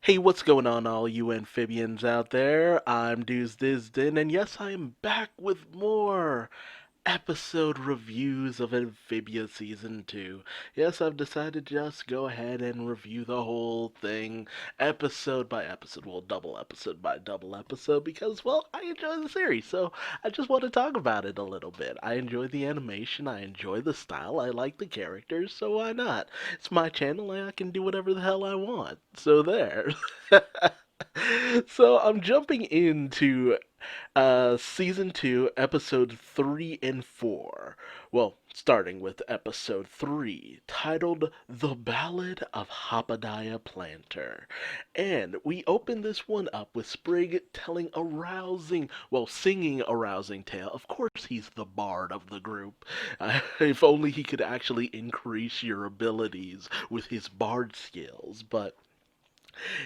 Hey, what's going on, all you amphibians out there? I'm Duuz-Diz-Din, and yes, I am back with more episode reviews of Amphibia Season 2. Yes, I've decided to just go ahead and review the whole thing, episode by episode, well, double episode by double episode, because, well, I enjoy the series, so I just want to talk about it a little bit. I enjoy the animation, I enjoy the style, I like the characters, so why not? It's my channel, and I can do whatever the hell I want. So there. So I'm jumping into season 2, episode 3 and 4. Well, starting with episode 3, titled The Ballad of Hopediah Plantar. And we open this one up with Sprig telling a rousing, well, singing a rousing tale. Of course, he's the bard of the group. If only he could actually increase your abilities with his bard skills, but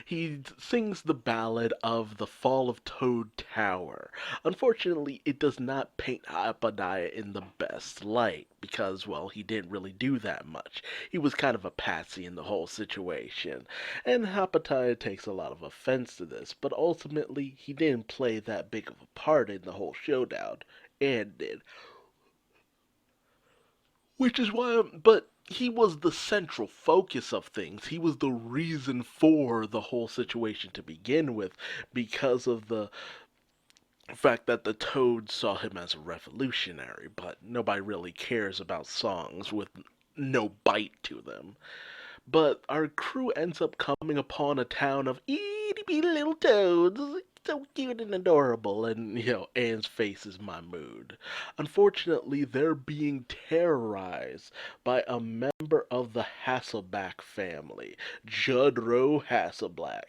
he sings the ballad of the fall of Toad Tower. Unfortunately, it does not paint Hopediah in the best light because, well, he didn't really do that much. He was kind of a patsy in the whole situation. And Hopediah takes a lot of offense to this, but ultimately, he didn't play that big of a part in the whole showdown. And did. Which is why, but he was the central focus of things. He was the reason for the whole situation to begin with, because of the fact that the Toads saw him as a revolutionary, but nobody really cares about songs with no bite to them. But our crew ends up coming upon a town of itty bitty little toads. So cute and adorable, and Anne's face is my mood. Unfortunately, they're being terrorized by a member of the Hasselback family, Judrow Hasselback,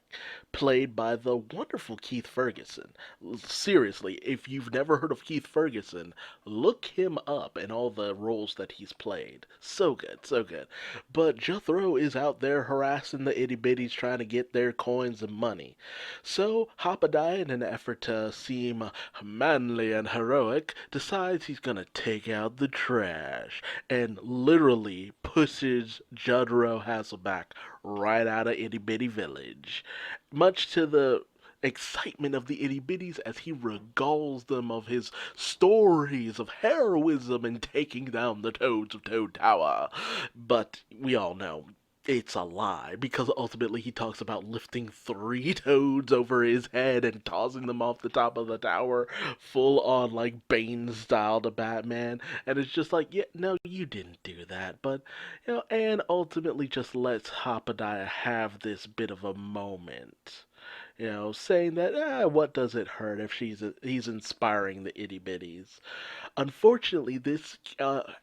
played by the wonderful Keith Ferguson. Seriously, if you've never heard of Keith Ferguson, look him up and all the roles that he's played. So good, so good. But Jethro is out there harassing the itty bitties trying to get their coins and money. So Hopediah, in an effort to seem manly and heroic, decides he's gonna take out the trash and literally pushes Jethro Hasselback right out of itty bitty village. Much to the excitement of the itty bitties as he regales them of his stories of heroism in taking down the Toads of Toad Tower. But we all know it's a lie because ultimately he talks about lifting three toads over his head and tossing them off the top of the tower full on like Bane style to Batman, and it's just like, yeah, no, you didn't do that. But and ultimately just lets Hopediah have this bit of a moment, saying that, what does it hurt if he's inspiring the itty bitties. Unfortunately, this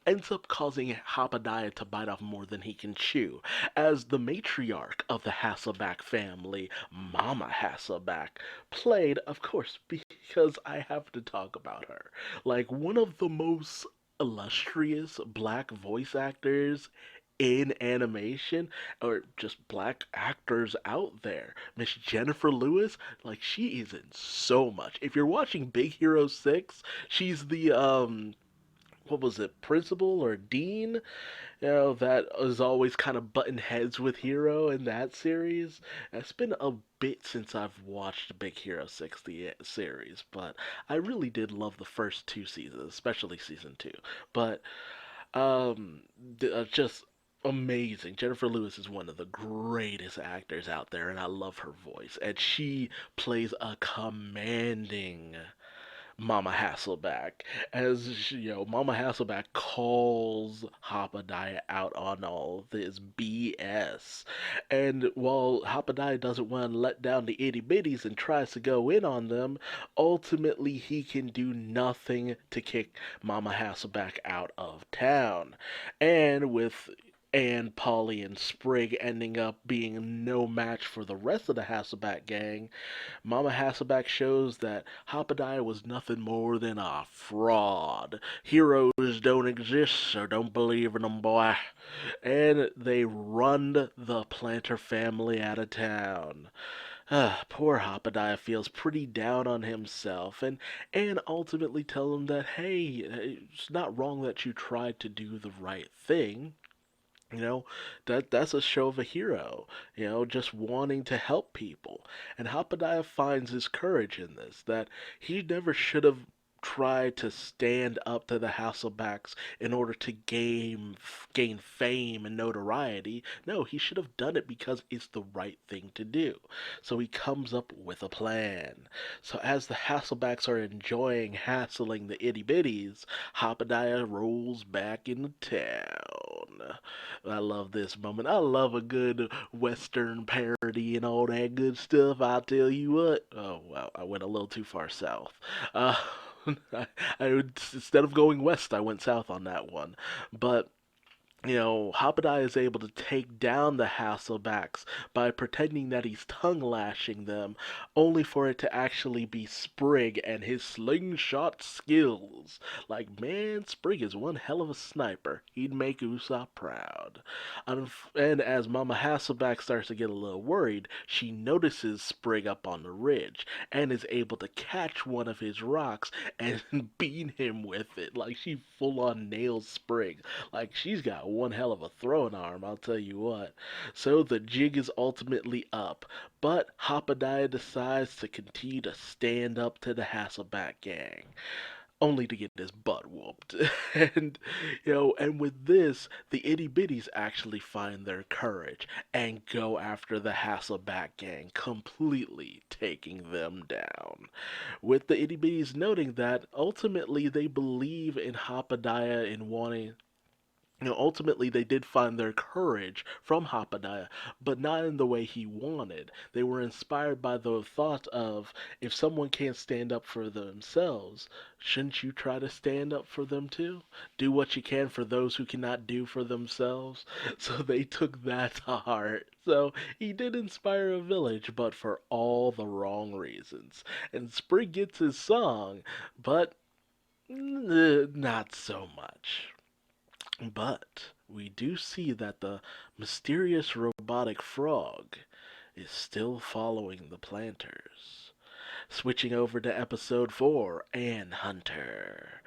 ends up causing Hopediah to bite off more than he can chew, as the matriarch of the Hasselback family, Mama Hasselback, played, of course, because I have to talk about her, like one of the most illustrious black voice actors in animation, or just black actors out there. Miss Jennifer Lewis, like, she is in so much. If you're watching Big Hero 6, she's the what was it, principal or dean, that is always kind of button heads with Hero in that series. It's been a bit since I've watched Big Hero 6, the series, but I really did love the first two seasons, especially season 2. But um, just amazing. Jennifer Lewis is one of the greatest actors out there, and I love her voice. And she plays a commanding Mama Hasselback, as Mama Hasselback calls Hopediah out on all this BS. And while Hopediah doesn't want to let down the itty bitties and tries to go in on them, ultimately he can do nothing to kick Mama Hasselback out of town. And with and Polly and Sprig ending up being no match for the rest of the Hasselback gang, Mama Hasselback shows that Hopediah was nothing more than a fraud. Heroes don't exist, so don't believe in them, boy. And they run the Plantar family out of town. Poor Hopediah feels pretty down on himself, and ultimately tell him that, hey, it's not wrong that you tried to do the right thing. You know, that's a show of a hero, just wanting to help people. And Hopediah finds his courage in this, that he never should have tried to stand up to the Hasselbacks in order to gain fame and notoriety. No, he should have done it because it's the right thing to do. So he comes up with a plan. So as the Hasselbacks are enjoying hassling the itty bitties, Hopediah rolls back into town. I love this moment. I love a good Western parody and all that good stuff. I tell you what. Oh, wow, I went a little too far south. Uh, instead of going west, I went south on that one. But Hopediah is able to take down the Hasselbacks by pretending that he's tongue lashing them, only for it to actually be Sprig and his slingshot skills. Like, man, Sprig is one hell of a sniper. He'd make Usopp proud. And as Mama Hasselback starts to get a little worried, she notices Sprig up on the ridge and is able to catch one of his rocks and beat him with it. Like, she full on nails Sprig. Like, she's got one hell of a throwing arm, I'll tell you what. So the jig is ultimately up, but Hopediah decides to continue to stand up to the Hasselback gang, only to get his butt whooped. and and with this, the itty bitties actually find their courage and go after the Hasselback gang, completely taking them down. With the itty bitties noting that ultimately they believe in Hopediah in wanting, ultimately they did find their courage from Hopediah, but not in the way he wanted. They were inspired by the thought of, if someone can't stand up for themselves, shouldn't you try to stand up for them too? Do what you can for those who cannot do for themselves. So they took that to heart. So he did inspire a village, but for all the wrong reasons. And Sprig gets his song, but not so much. But we do see that the mysterious robotic frog is still following the planters. Switching over to episode 4, Ann Hunter.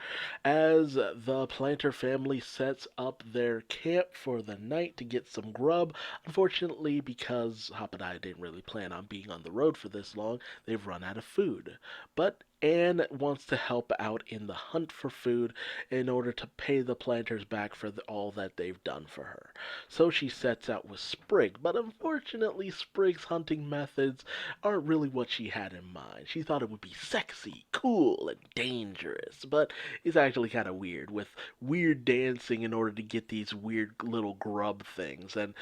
As the planter family sets up their camp for the night to get some grub, unfortunately, because Hop and I didn't really plan on being on the road for this long, they've run out of food. But Anne wants to help out in the hunt for food in order to pay the planters back for all that they've done for her. So she sets out with Sprig, but unfortunately Sprig's hunting methods aren't really what she had in mind. She thought it would be sexy, cool, and dangerous, but it's actually kind of weird, with weird dancing in order to get these weird little grub things, and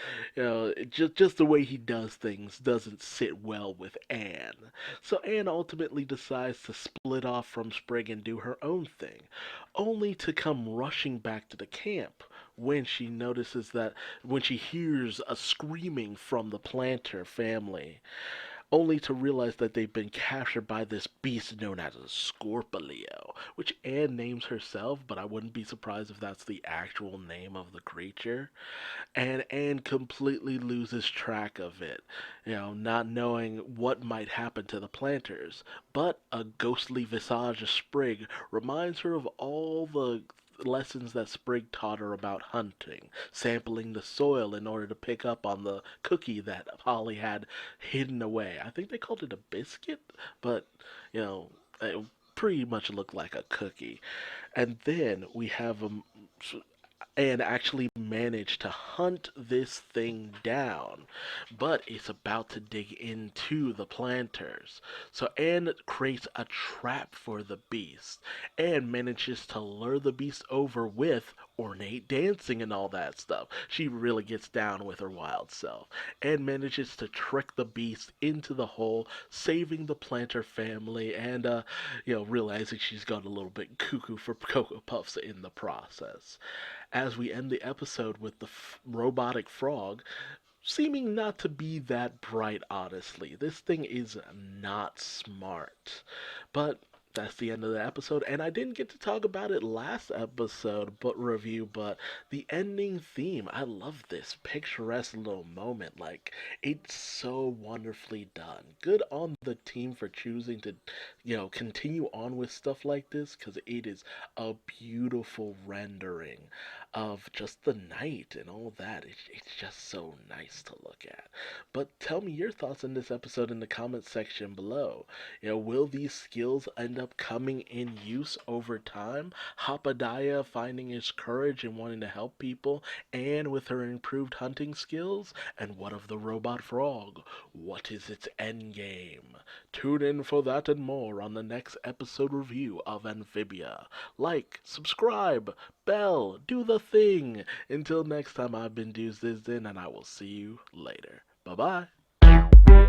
just the way he does things doesn't sit well with Anne. So Anne ultimately decides to split off from Sprig and do her own thing, only to come rushing back to the camp when she notices that when she hears a screaming from the planter family, only to realize that they've been captured by this beast known as a Scorpio, which Anne names herself, but I wouldn't be surprised if that's the actual name of the creature. And Anne completely loses track of it, not knowing what might happen to the planters. But a ghostly visage of Sprig reminds her of all the lessons that Sprig taught her about hunting, sampling the soil in order to pick up on the cookie that Polly had hidden away. I think they called it a biscuit, but it pretty much looked like a cookie. And then we have and actually manage to hunt this thing down. But it's about to dig into the planters. So Anne creates a trap for the beast and manages to lure the beast over with ornate dancing and all that stuff. She really gets down with her wild self and manages to trick the beast into the hole, saving the planter family and realizing she's gone a little bit cuckoo for Cocoa Puffs in the process, as we end the episode with the robotic frog seeming not to be that bright, honestly. This thing is not smart. But That's the end of the episode, and I didn't get to talk about it last episode, but the ending theme. I love this picturesque little moment. Like, it's so wonderfully done. Good on the team for choosing to, continue on with stuff like this, because it is a beautiful rendering of just the night and all that. It's just so nice to look at. But tell me your thoughts on this episode in the comments section below. Will these skills end up coming in use over time? Hopediah finding his courage and wanting to help people, and with her improved hunting skills? And what of the robot frog? What is its end game? Tune in for that and more on the next episode review of Amphibia. Like, subscribe, bell, do the thing. Until next time, I've been Duuz-Diz-Din, and I will see you later. Bye bye.